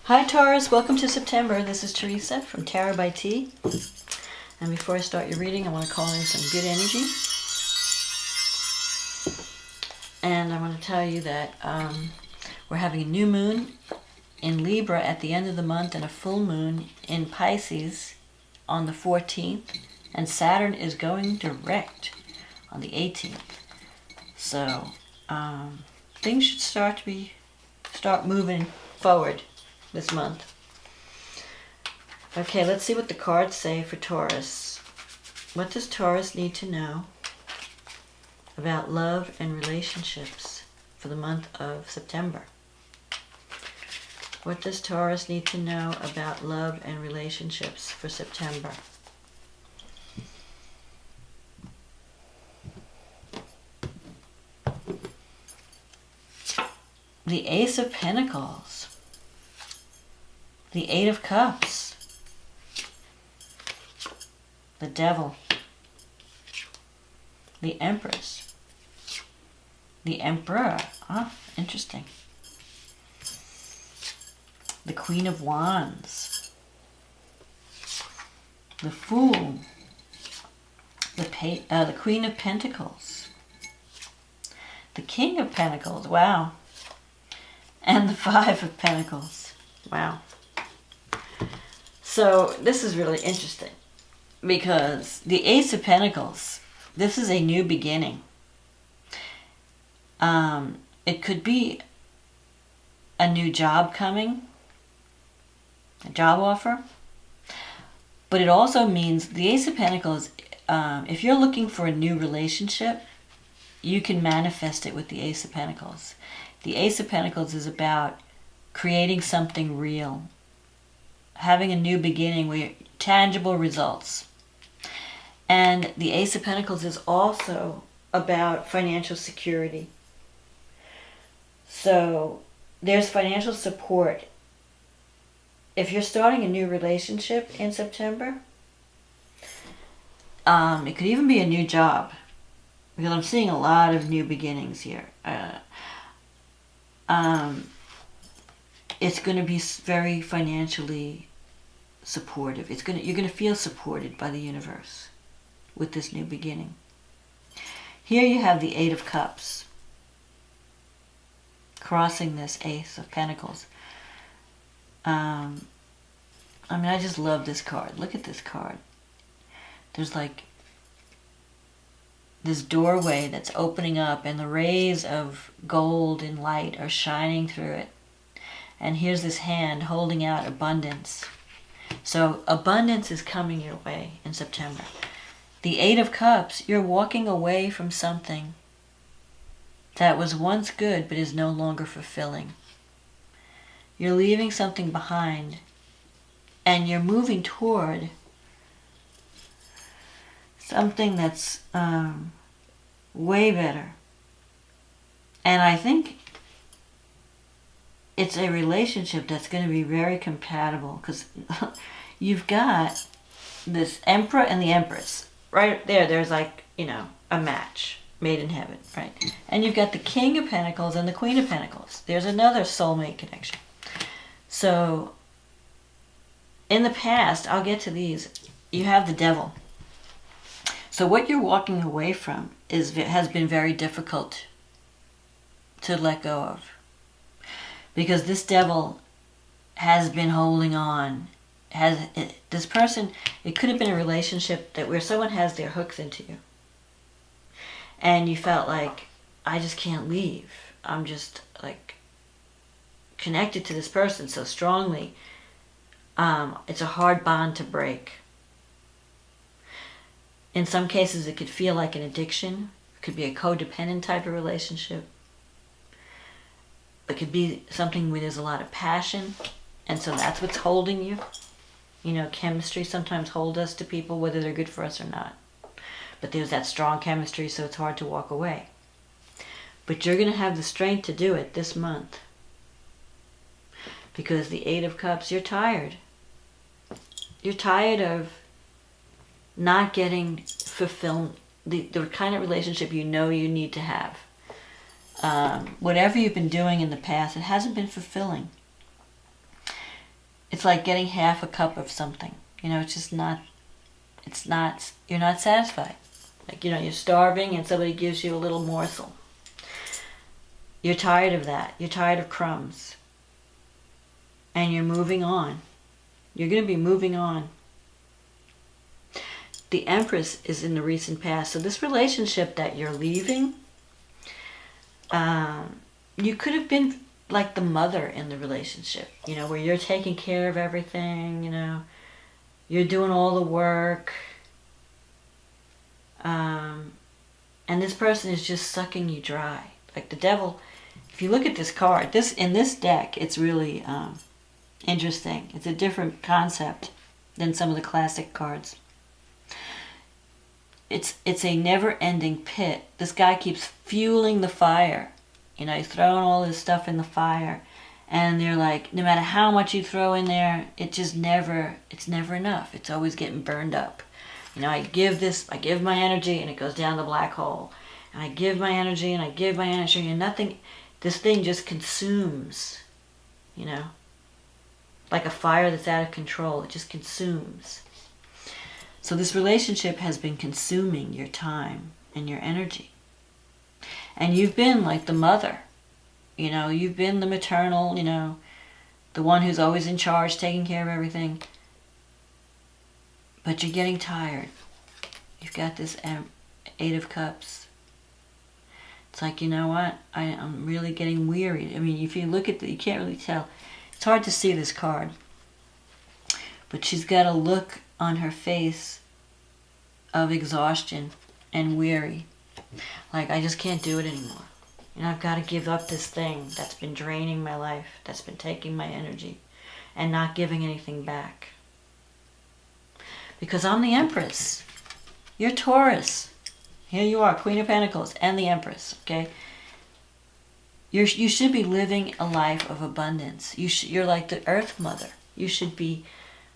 Hi Taurus, welcome to September. This is Teresa from Tarot by T. And before I start your reading, I want to call in some good energy. And I want to tell you that we're having a new moon in Libra at the end of the month and a full moon in Pisces on the 14th. And Saturn is going direct on the 18th. So things should start moving forward this month. Okay, let's see what the cards say for Taurus. What does Taurus need to know about love and relationships for the month of September? What does Taurus need to know about love and relationships for September? The Ace of Pentacles. The Eight of Cups. The Devil. The Empress. The Emperor. Ah, interesting. The Queen of Wands. The Fool. The Queen of Pentacles. The King of Pentacles. Wow. And the Five of Pentacles. Wow. So this is really interesting because the Ace of Pentacles, this is a new beginning. It could be a new job coming, a job offer, but it also means the Ace of Pentacles, if you're looking for a new relationship, you can manifest it with the Ace of Pentacles. The Ace of Pentacles is about creating something real, having a new beginning with tangible results. And the Ace of Pentacles is also about financial security. So there's financial support. If you're starting a new relationship in September, it could even be a new job, because I'm seeing a lot of new beginnings here. It's going to be very financially supportive. You're going to feel supported by the universe with this new beginning. Here you have the Eight of Cups crossing this Ace of Pentacles. I just love this card. Look at this card. There's like this doorway that's opening up and the rays of gold and light are shining through it. And here's this hand holding out abundance. So abundance is coming your way in September. The Eight of Cups, you're walking away from something that was once good but is no longer fulfilling. You're leaving something behind and you're moving toward something that's way better. And I think it's a relationship that's going to be very compatible, because you've got this Emperor and the Empress. Right there, there's like, a match made in heaven, right? And you've got the King of Pentacles and the Queen of Pentacles. There's another soulmate connection. So, in the past, I'll get to these, you have the Devil. So what you're walking away from has been very difficult to let go of. Because this Devil has been holding on. This person, it could have been a relationship where someone has their hooks into you. And you felt like, I just can't leave. I'm just like connected to this person so strongly. It's a hard bond to break. In some cases, it could feel like an addiction. It could be a codependent type of relationship. It could be something where there's a lot of passion, and so that's what's holding you. Chemistry sometimes holds us to people, whether they're good for us or not. But there's that strong chemistry, so it's hard to walk away. But you're going to have the strength to do it this month. Because the Eight of Cups, you're tired. You're tired of not getting fulfilled, the kind of relationship you need to have. Whatever you've been doing in the past, it hasn't been fulfilling. it's like getting half a cup of something. You know, it's just not, you're not satisfied. Like, you know, you're starving and somebody gives you a little morsel. You're tired of that. You're tired of crumbs. And you're moving on. You're going to be moving on. The Empress is in the recent past. So this relationship that you're leaving, you could have been like the mother in the relationship, you know, where you're taking care of everything, you know, you're doing all the work, and this person is just sucking you dry. Like the devil, if you look at this card, in this deck, it's really interesting. It's a different concept than some of the classic cards. It's a never-ending pit. This guy keeps fueling the fire. You know, he's throwing all this stuff in the fire, and they're like, no matter how much you throw in there, it's never enough. It's always getting burned up. You know, I give my energy, and it goes down the black hole. And I give my energy, and I give my energy, and nothing, this thing just consumes, you know, like a fire that's out of control. It just consumes. So this relationship has been consuming your time and your energy. And you've been like the mother, you know, you've been the maternal, you know, the one who's always in charge, taking care of everything. But you're getting tired. You've got this 8 of Cups. It's like, you know what, I'm really getting wearied. I mean, if you look at you can't really tell. It's hard to see this card. But she's got a look on her face of exhaustion and weary. Like, I just can't do it anymore. You know, I've got to give up this thing that's been draining my life, that's been taking my energy, and not giving anything back. Because I'm the Empress. You're Taurus. Here you are, Queen of Pentacles and the Empress, okay? You should be living a life of abundance. You're like the Earth Mother. You should be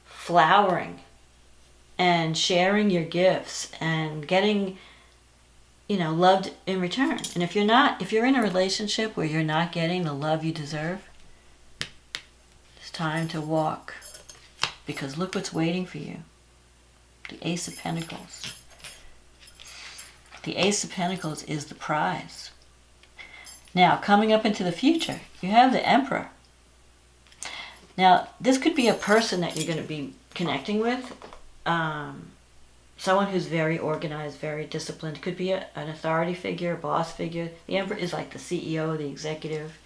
flowering and sharing your gifts and getting, you know, loved in return. And if you're in a relationship where you're not getting the love you deserve, it's time to walk. Because look what's waiting for you. The Ace of Pentacles. The Ace of Pentacles is the prize. Now, coming up into the future, you have the Emperor. Now, this could be a person that you're going to be connecting with. Someone who's very organized, very disciplined. Could be an authority figure, a boss figure. The Emperor is like the CEO, the executive.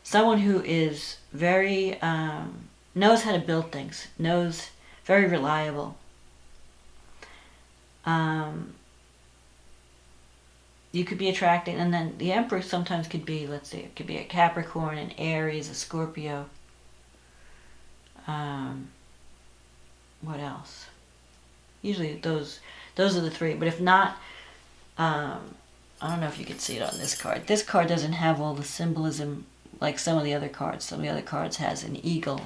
Someone who is very, knows how to build things, very reliable. You could be attracting, and then the Emperor sometimes could be, let's see, it could be a Capricorn, an Aries, a Scorpio. What else? Usually those are the 3. But if not, I don't know if you can see it on this card. This card doesn't have all the symbolism like some of the other cards. Some of the other cards has an eagle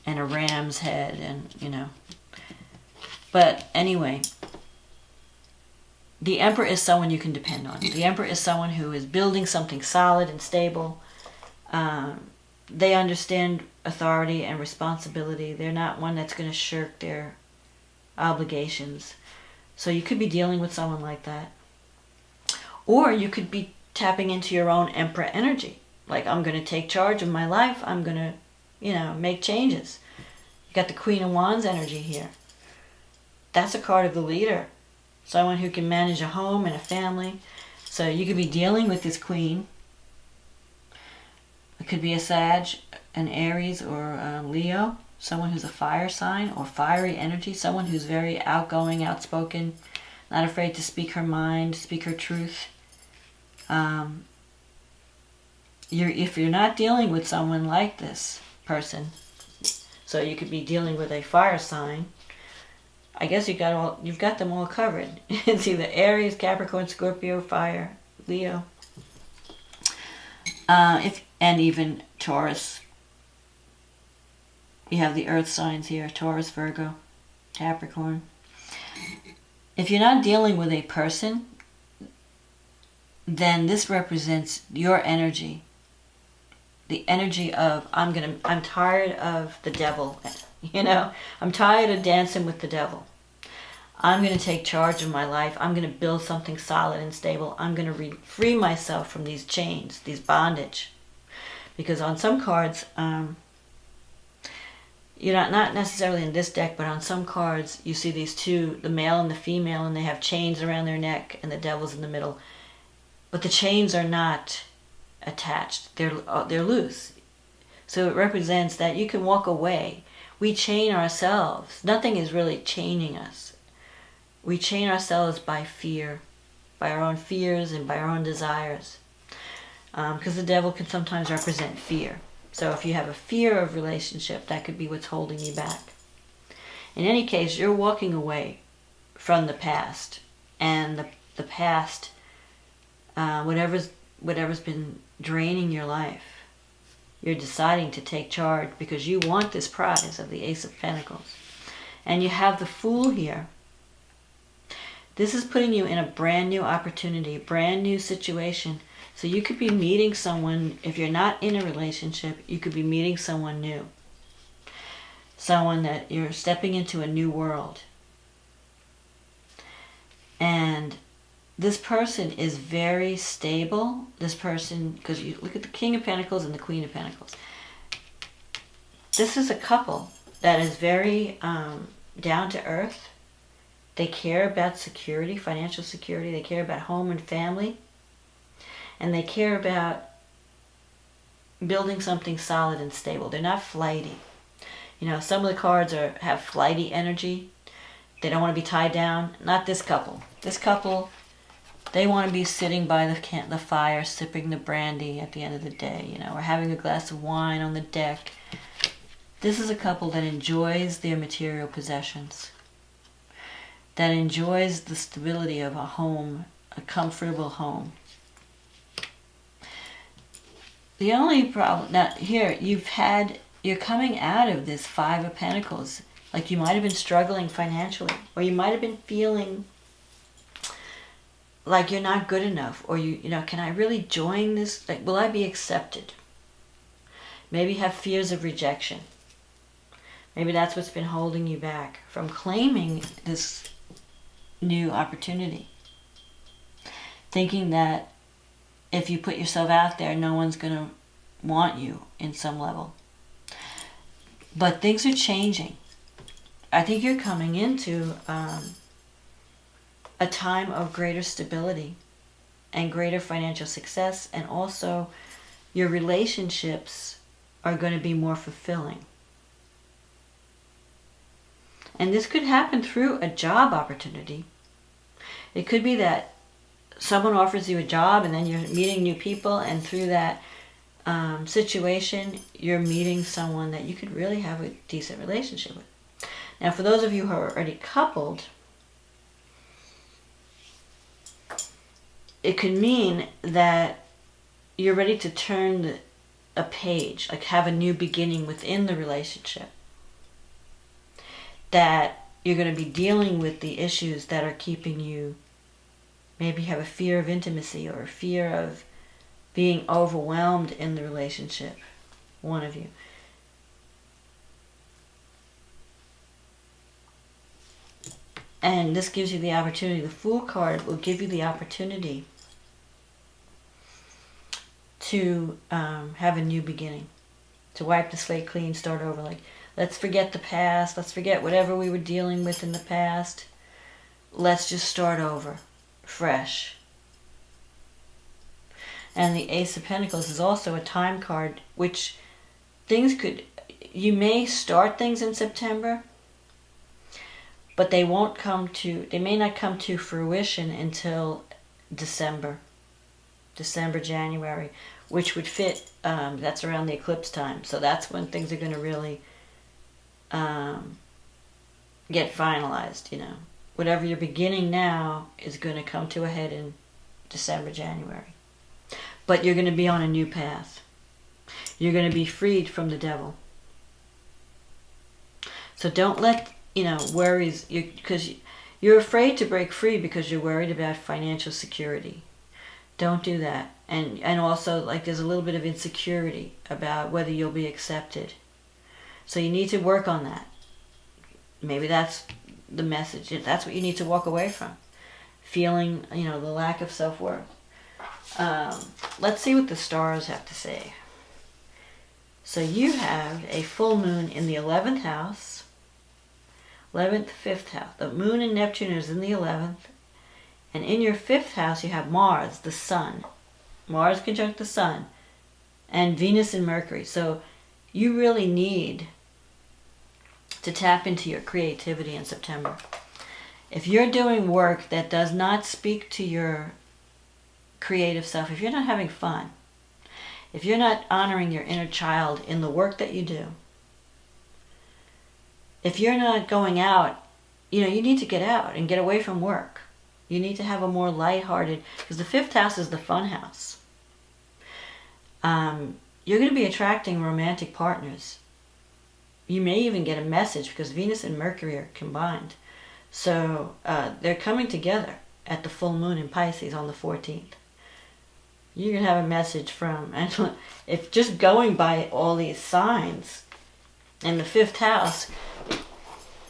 and a ram's head, and, you know. But anyway, the Emperor is someone you can depend on. The Emperor is someone who is building something solid and stable. They understand authority and responsibility. They're not one that's going to shirk their obligations. So you could be dealing with someone like that. Or you could be tapping into your own Emperor energy. Like, I'm going to take charge of my life. I'm going to, you know, make changes. You got the Queen of Wands energy here. That's a card of the leader. Someone who can manage a home and a family. So you could be dealing with this Queen. It could be a Sag, an Aries, or a Leo. Someone who's a fire sign or fiery energy. Someone who's very outgoing, outspoken, not afraid to speak her mind, speak her truth. If you're not dealing with someone like this person, so you could be dealing with a fire sign, I guess you've got them all covered. It's either Aries, Capricorn, Scorpio, Fire, Leo, and even Taurus. You have the Earth signs here: Taurus, Virgo, Capricorn. If you're not dealing with a person, then this represents your energy. the energy of I'm tired of the devil, you know. I'm tired of dancing with the devil. I'm going to take charge of my life. I'm going to build something solid and stable. I'm going to free myself from these chains, these bondage. Because on some cards, you know, not necessarily in this deck, but on some cards, you see these two, the male and the female, and they have chains around their neck, and the devil's in the middle. But the chains are not attached. They're loose. So it represents that you can walk away. We chain ourselves. Nothing is really chaining us. We chain ourselves by fear, by our own fears and by our own desires. Because the devil can sometimes represent fear. So if you have a fear of relationship, that could be what's holding you back. In any case, you're walking away from the past. And the past, whatever's been draining your life, you're deciding to take charge because you want this prize of the Ace of Pentacles. And you have the Fool here. This is putting you in a brand new opportunity, a brand new situation. So you could be meeting someone, if you're not in a relationship, you could be meeting someone new. Someone that you're stepping into a new world. And this person is very stable. This person, because you look at the King of Pentacles and the Queen of Pentacles. This is a couple that is very down to earth. They care about security, financial security. They care about home and family. And they care about building something solid and stable. They're not flighty. You know, some of the cards have flighty energy. They don't want to be tied down. Not this couple. This couple, they want to be sitting by the fire, sipping the brandy at the end of the day, you know, or having a glass of wine on the deck. This is a couple that enjoys their material possessions, that enjoys the stability of a home, a comfortable home. The only problem, now here, you're coming out of this Five of Pentacles. Like you might have been struggling financially, or you might have been feeling like you're not good enough, or you know, can I really join this? Like, will I be accepted? Maybe you have fears of rejection. Maybe that's what's been holding you back from claiming this new opportunity. Thinking that if you put yourself out there, no one's going to want you in some level. But things are changing. I think you're coming into a time of greater stability and greater financial success, and also your relationships are going to be more fulfilling. And this could happen through a job opportunity. It could be that someone offers you a job and then you're meeting new people, and through that situation, you're meeting someone that you could really have a decent relationship with. Now, for those of you who are already coupled, it could mean that you're ready to turn a page, like have a new beginning within the relationship. That you're going to be dealing with the issues that are keeping you, maybe have a fear of intimacy or a fear of being overwhelmed in the relationship, one of you. And this gives you the opportunity. The Fool card will give you the opportunity to have a new beginning, to wipe the slate clean, start over. Like, let's forget the past. Let's forget whatever we were dealing with in the past. Let's just start over, fresh. And the Ace of Pentacles is also a time card, which you may start things in September, but they may not come to fruition until December, January, which would fit, that's around the eclipse time. So that's when things are going to really get finalized, you know. Whatever you're beginning now is going to come to a head in December, January. But you're going to be on a new path. You're going to be freed from the devil. So don't let, worries, because you're afraid to break free because you're worried about financial security. Don't do that. And also, like, there's a little bit of insecurity about whether you'll be accepted. So you need to work on that. Maybe that's the message. That's what you need to walk away from. Feeling, the lack of self-worth. Let's see what the stars have to say. So you have a full moon in the 11th house. 11th, 5th house. The moon and Neptune is in the 11th. And in your 5th house you have Mars, the sun. Mars conjunct the sun. And Venus and Mercury. So you really need to tap into your creativity in September. If you're doing work that does not speak to your creative self, if you're not having fun, if you're not honoring your inner child in the work that you do, if you're not going out, you need to get out and get away from work. You need to have a more lighthearted, because the 5th house is the fun house. You're going to be attracting romantic partners. You may even get a message because Venus and Mercury are combined. So they're coming together at the full moon in Pisces on the 14th. You can have a message from, and if just going by all these signs in the 5th house,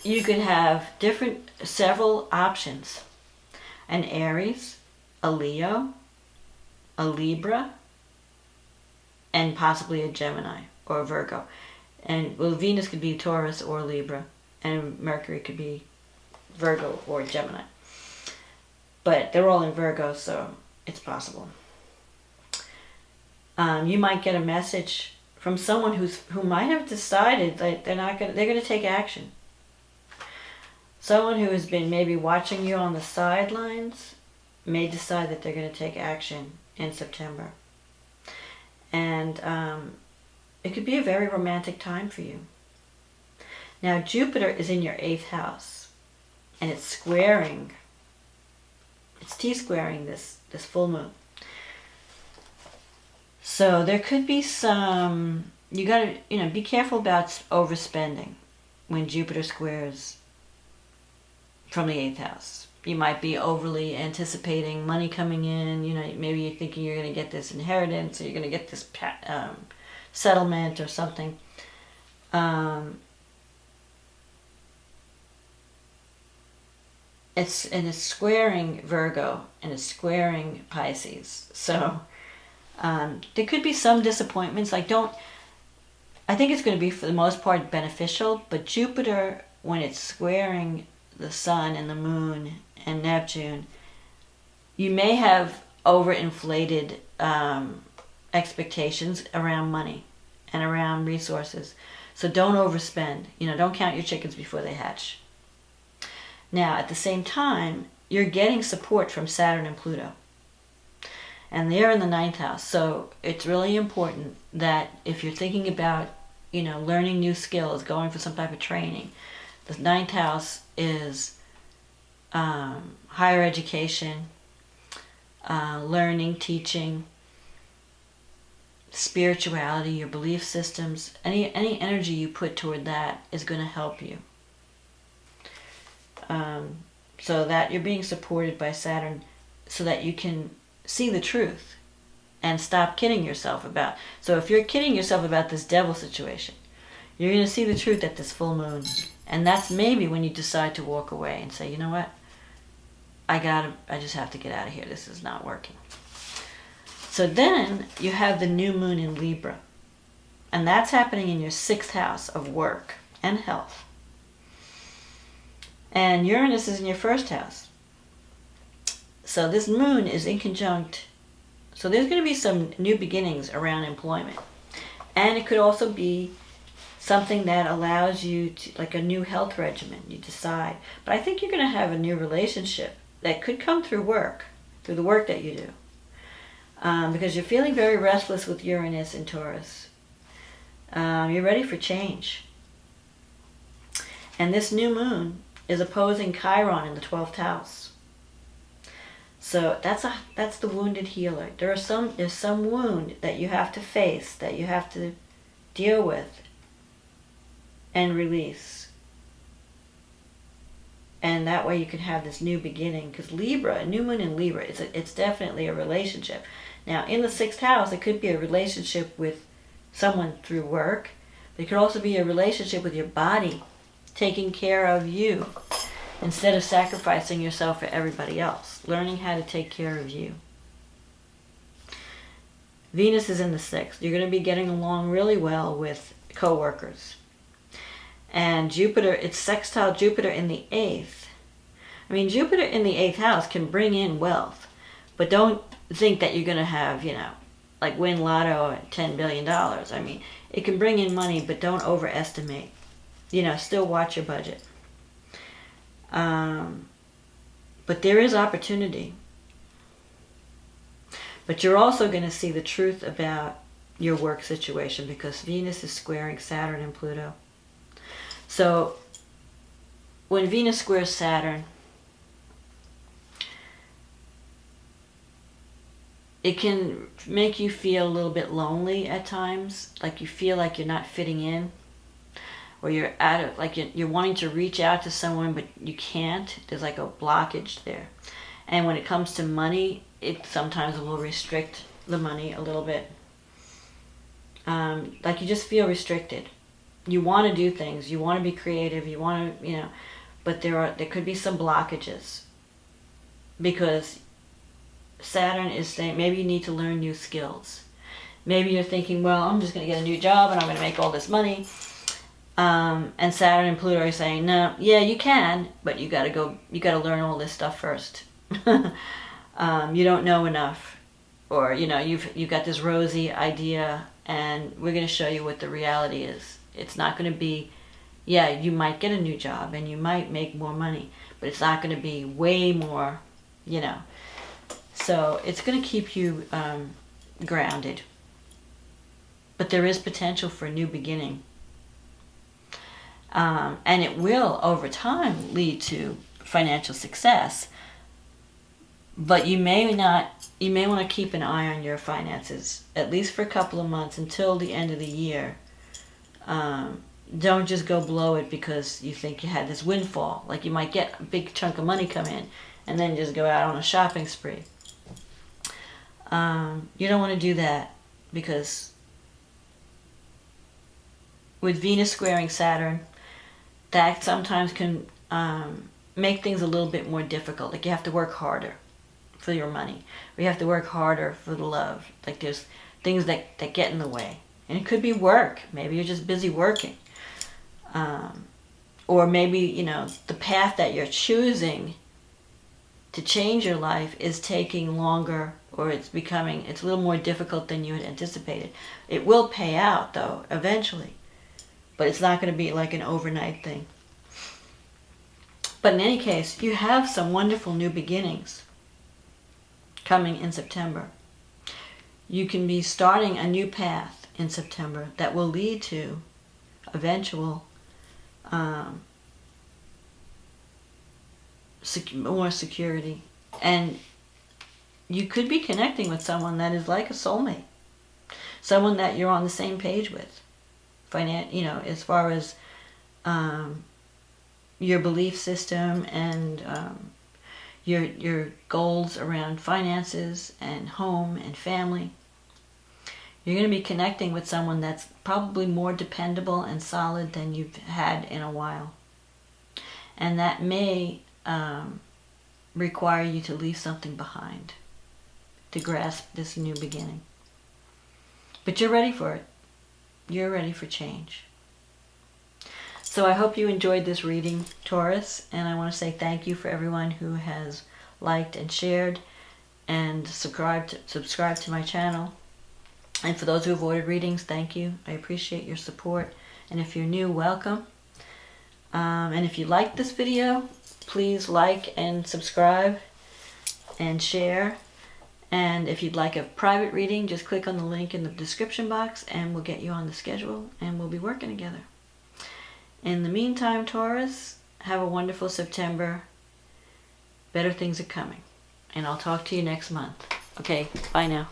you could have several options. An Aries, a Leo, a Libra, and possibly a Gemini or a Virgo. And Venus could be Taurus or Libra, and Mercury could be Virgo or Gemini. But they're all in Virgo, so it's possible. You might get a message from someone who might have decided that they're going to take action. Someone who has been maybe watching you on the sidelines may decide that they're going to take action in September. And it could be a very romantic time for you. Now, Jupiter is in your 8th house, and it's T-squaring this full moon. So there could be you got to, be careful about overspending when Jupiter squares from the 8th house. You might be overly anticipating money coming in. Maybe you're thinking you're going to get this inheritance, or you're going to get this settlement or something. It's squaring Virgo, and it's squaring Pisces. So there could be some disappointments. I think it's going to be, for the most part, beneficial. But Jupiter, when it's squaring the sun and the moon and Neptune, you may have overinflated expectations around money and around resources. So don't overspend. Don't count your chickens before they hatch. Now, at the same time, you're getting support from Saturn and Pluto. And they're in the 9th house. So it's really important that if you're thinking about, learning new skills, going for some type of training, the 9th house is higher education, learning, teaching, spirituality, your belief systems. Any energy you put toward that is going to help you. So that you're being supported by Saturn, so that you can see the truth and stop kidding yourself about. So if you're kidding yourself about this devil situation, you're going to see the truth at this full moon. And that's maybe when you decide to walk away and say, you know what? I just have to get out of here. This is not working. So then you have the new moon in Libra. And that's happening in your 6th house of work and health. And Uranus is in your 1st house. So this moon is in conjunct. So there's going to be some new beginnings around employment. And it could also be something that allows you to, like a new health regimen, you decide. But I think you're going to have a new relationship that could come through work, through the work that you do. Because you're feeling very restless with Uranus and Taurus. You're ready for change. And this new moon is opposing Chiron in the 12th house. So that's the wounded healer. There's some wound that you have to face, that you have to deal with and release. And that way you can have this new beginning. Because Libra, new moon in Libra, it's definitely a relationship. Now, in the 6th house, it could be a relationship with someone through work. But it could also be a relationship with your body, taking care of you instead of sacrificing yourself for everybody else. Learning how to take care of you. Venus is in the 6th. You're going to be getting along really well with co-workers. And Jupiter, it's sextile Jupiter in the 8th. I mean, Jupiter in the 8th house can bring in wealth. But don't think that you're going to have, like win lotto at $10 billion. I mean, it can bring in money, but don't overestimate. Still watch your budget. But there is opportunity. But you're also going to see the truth about your work situation because Venus is squaring Saturn and Pluto. So when Venus squares Saturn, it can make you feel a little bit lonely at times, like you feel like you're not fitting in, or you're you're wanting to reach out to someone but you can't. There's like a blockage there. And when it comes to money, it sometimes will restrict the money a little bit. Like you just feel restricted. You want to do things, you want to be creative, you want to, but there could be some blockages because Saturn is saying maybe you need to learn new skills. Maybe you're thinking, well, I'm just going to get a new job and I'm going to make all this money. And Saturn and Pluto are saying, no, yeah, you can, but you got to learn all this stuff first. You don't know enough, or you've got this rosy idea, and we're going to show you what the reality is. It's not going to be, yeah, you might get a new job and you might make more money, but it's not going to be way more, So it's going to keep you grounded. But there is potential for a new beginning. And it will, over time, lead to financial success. But you may want to keep an eye on your finances, at least for a couple of months until the end of the year. Don't just go blow it because you think you had this windfall. Like you might get a big chunk of money come in and then just go out on a shopping spree. You don't want to do that because with Venus squaring Saturn, that sometimes can make things a little bit more difficult. Like you have to work harder for your money. Or you have to work harder for the love. Like there's things that get in the way. And it could be work. Maybe you're just busy working. Or maybe, the path that you're choosing to change your life is taking longer, or it's a little more difficult than you had anticipated. It will pay out, though, eventually. But it's not going to be like an overnight thing. But in any case, you have some wonderful new beginnings coming in September. You can be starting a new path in September that will lead to eventual more security. And you could be connecting with someone that is like a soulmate. Someone that you're on the same page with. As far as your belief system and your goals around finances and home and family. You're going to be connecting with someone that's probably more dependable and solid than you've had in a while. And that may require you to leave something behind to grasp this new beginning. But you're ready for it. You're ready for change. So I hope you enjoyed this reading, Taurus, and I want to say thank you for everyone who has liked and shared and subscribed to my channel. And for those who have ordered readings, thank you. I appreciate your support. And if you're new, welcome. And if you liked this video, please like and subscribe and share. And if you'd like a private reading, just click on the link in the description box and we'll get you on the schedule and we'll be working together. In the meantime, Taurus, have a wonderful September. Better things are coming. And I'll talk to you next month. Okay, bye now.